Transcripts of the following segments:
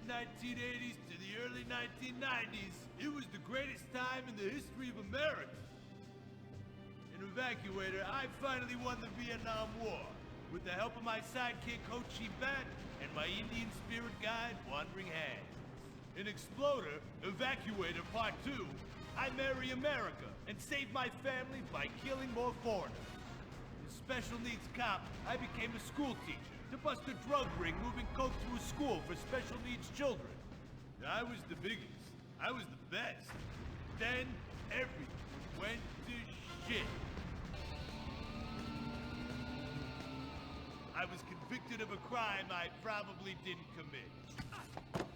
1980s to the early 1990s, it was the greatest time in the history of America. An evacuator, I finally won the Vietnam War with the help of my sidekick Ho Chi Bat and my Indian spirit guide Wandering Hand. An exploder, evacuator part 2, I marry America and save my family by killing more foreigners. As special needs cop, I became a school teacher to bust a drug ring moving coke through a school for special needs children. I was the biggest. I was the best. Then everything went to shit. I was convicted of a crime I probably didn't commit.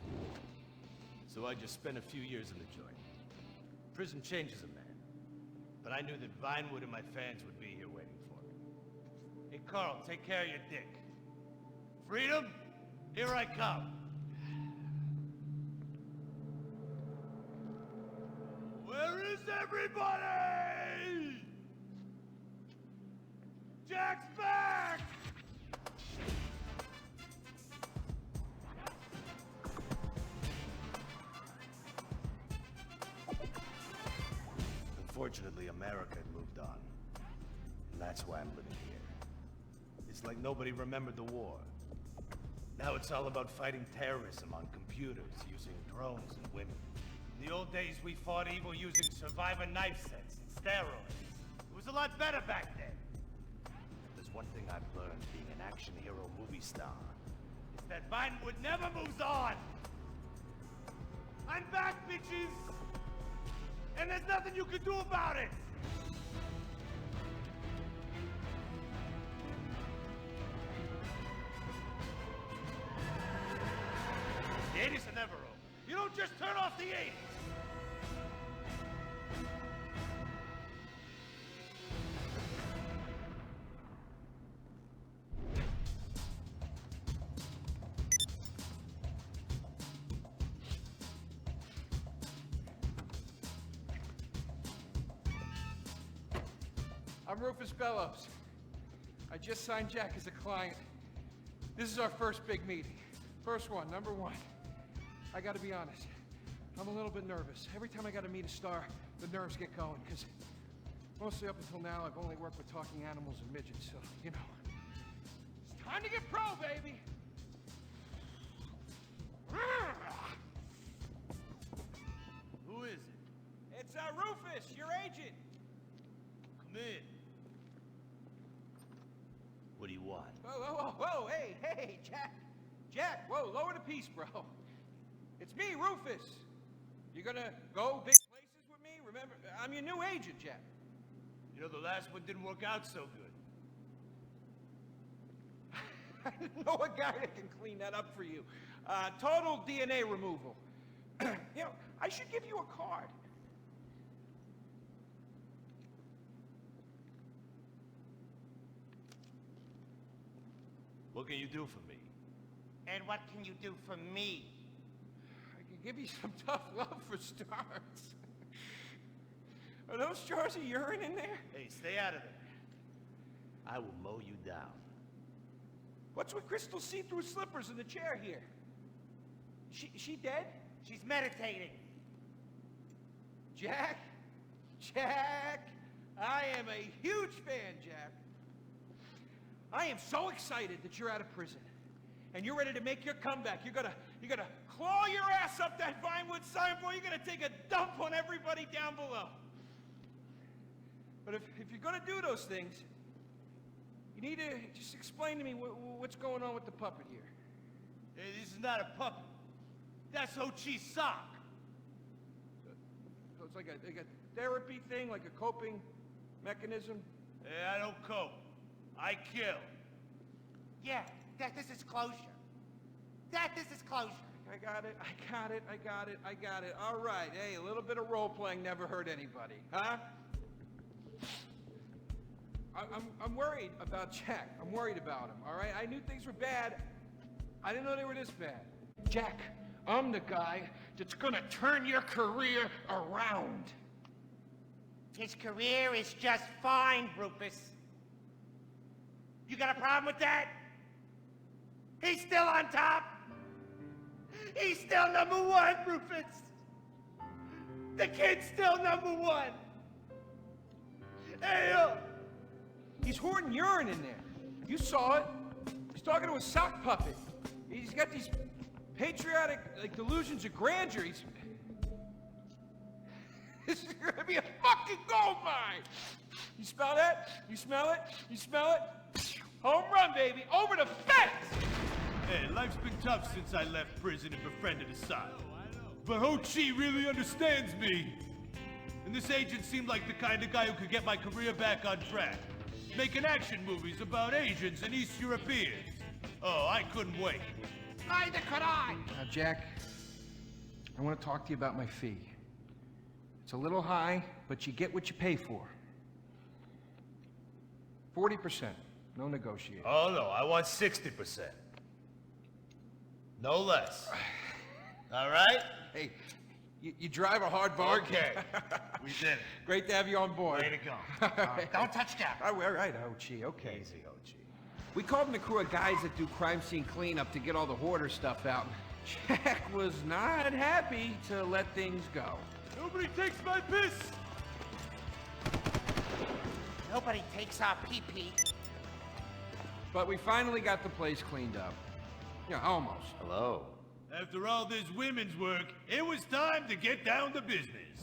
So I just spent a few years in the joint. Prison changes a man. But I knew that Vinewood and my fans would be here waiting for me. Hey, Carl, take care of your dick. Freedom, here I come. Where is everybody? Jack's back! Unfortunately, America had moved on. And that's why I'm living here. It's like nobody remembered the war. Now it's all about fighting terrorism on computers, using drones and women. In the old days, we fought evil using survivor knife sets and steroids. It was a lot better back then. If there's one thing I've learned being an action hero movie star, it's that Vinewood never moves on! I'm back, bitches! And there's nothing you can do about it! The 80s are never over. You don't just turn off the 80s! I'm Rufus Bellows. I just signed Jack as a client. This is our first big meeting. First one, number one. I gotta be honest, I'm a little bit nervous. Every time I gotta meet a star, the nerves get going, because mostly up until now, I've only worked with talking animals and midgets, so, you know. It's time to get pro, baby! Who is it? It's Rufus, your agent. Come in. What do you want? Whoa, hey, Jack. Jack, whoa, lower the piece, bro. It's me, Rufus. You gonna go big places with me? Remember, I'm your new agent, Jack. You know, the last one didn't work out so good. I know a guy that can clean that up for you. Total DNA removal. You know, I should give you a card. What can you do for me? And what can you do for me? I can give you some tough love for starts. Are those jars of urine in there? Hey, stay out of there. I will mow you down. What's with Crystal's see-through slippers in the chair here? She dead? She's meditating. Jack, I am a huge fan, Jack. I am so excited that you're out of prison. And you're ready to make your comeback. You're gonna claw your ass up that Vinewood signboard. You're gonna take a dump on everybody down below. But if you're gonna do those things, you need to just explain to me what's going on with the puppet here. Hey, this is not a puppet. That's Ho Chi's sock. So it's like a therapy thing, like a coping mechanism? Hey, I don't cope. I kill. Yeah, this is closure. This is closure. I got it. All right, hey, a little bit of role-playing never hurt anybody, huh? I'm worried about Jack. I'm worried about him, all right? I knew things were bad. I didn't know they were this bad. Jack, I'm the guy that's gonna turn your career around. His career is just fine, Rufus. You got a problem with that? He's still on top? He's still #1, Rufus. The kid's still #1. Hey, He's hoarding urine in there. You saw it. He's talking to a sock puppet. He's got these patriotic, delusions of grandeur. This is gonna be a fucking gold mine. You smell that? You smell it? You smell it? Home run, baby. Over the fence. Hey, life's been tough since I left prison and befriended Assad. But Ho Chi really understands me. And this agent seemed like the kind of guy who could get my career back on track. Making action movies about Asians and East Europeans. Oh, I couldn't wait. neither could I. Now, Jack, I want to talk to you about my fee. It's a little high, but you get what you pay for. 40%, no negotiating. Oh, no, I want 60%. No less. All right? Hey, you drive a hard bargain. Okay. We did it. Great to have you on board. Way to go. Don't touch Jack. All right, Ho-Chi, okay. Easy, Ho-Chi. We called in a crew of guys that do crime scene cleanup to get all the hoarder stuff out. Jack was not happy to let things go. Nobody takes my piss! Nobody takes our pee-pee. But we finally got the place cleaned up. Yeah, almost. Hello. After all this women's work, it was time to get down to business.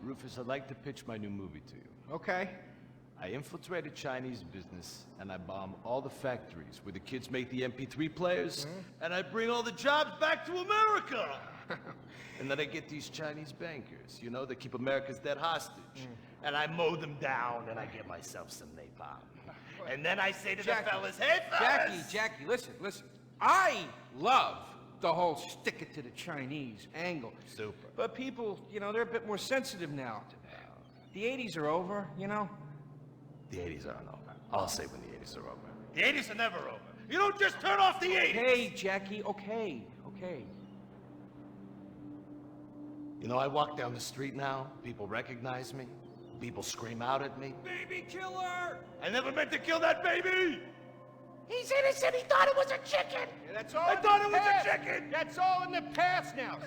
Rufus, I'd like to pitch my new movie to you. Okay. I infiltrated Chinese business, and I bomb all the factories where the kids make the MP3 players, And I bring all the jobs back to America! and then I get these Chinese bankers, you know, that keep America's debt hostage. And I mow them down, and I get myself some napalm. And then I say to the fellas, "Hey, fellas!" Jackie, listen. I love the whole stick it to the Chinese angle. Super. But people, they're a bit more sensitive now. The 80s are over, The 80s aren't over. I'll say when the 80s are over. The 80s are never over. You don't just turn off the 80s! Hey, Jackie, okay. You know, I walk down the street now, people recognize me, people scream out at me. Baby killer! I never meant to kill that baby! He's innocent. He thought it was a chicken. Yeah, that's all I in the thought it was a past. chicken! That's all in the past now.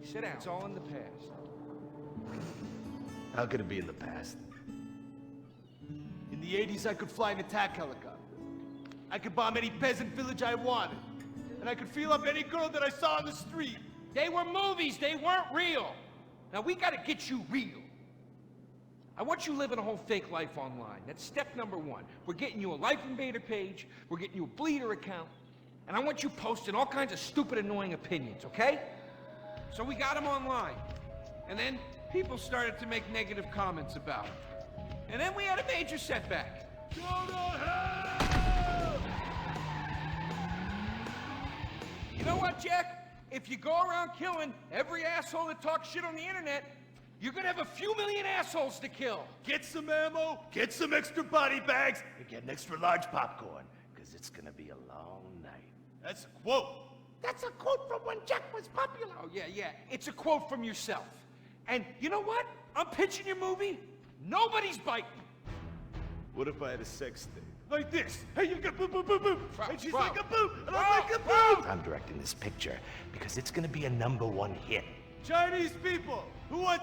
Sit down. It's all in the past. How could it be in the past? In the 80s, I could fly an attack helicopter. I could bomb any peasant village I wanted. And I could feel up any girl that I saw on the street. They were movies. They weren't real. Now, we gotta get you real. I want you living a whole fake life online. That's step number one. We're getting you a Life Invader page. We're getting you a Bleeder account. And I want you posting all kinds of stupid, annoying opinions, okay? So we got them online. And then people started to make negative comments about it. And then we had a major setback. Go to hell! You know what, Jack? If you go around killing every asshole that talks shit on the internet, you're gonna have a few million assholes to kill. Get some ammo, get some extra body bags, and get an extra large popcorn, because it's gonna be a long night. That's a quote. That's a quote from when Jack was popular. Oh, yeah. It's a quote from yourself. And you know what? I'm pitching your movie. Nobody's biting. What if I had a sex tape? Like this. Hey, you got boop, boop, boop, boop. And she's Bro. like a boop, and I'm like a Bro. boop. I'm directing this picture because it's gonna be a #1 hit. Chinese people who want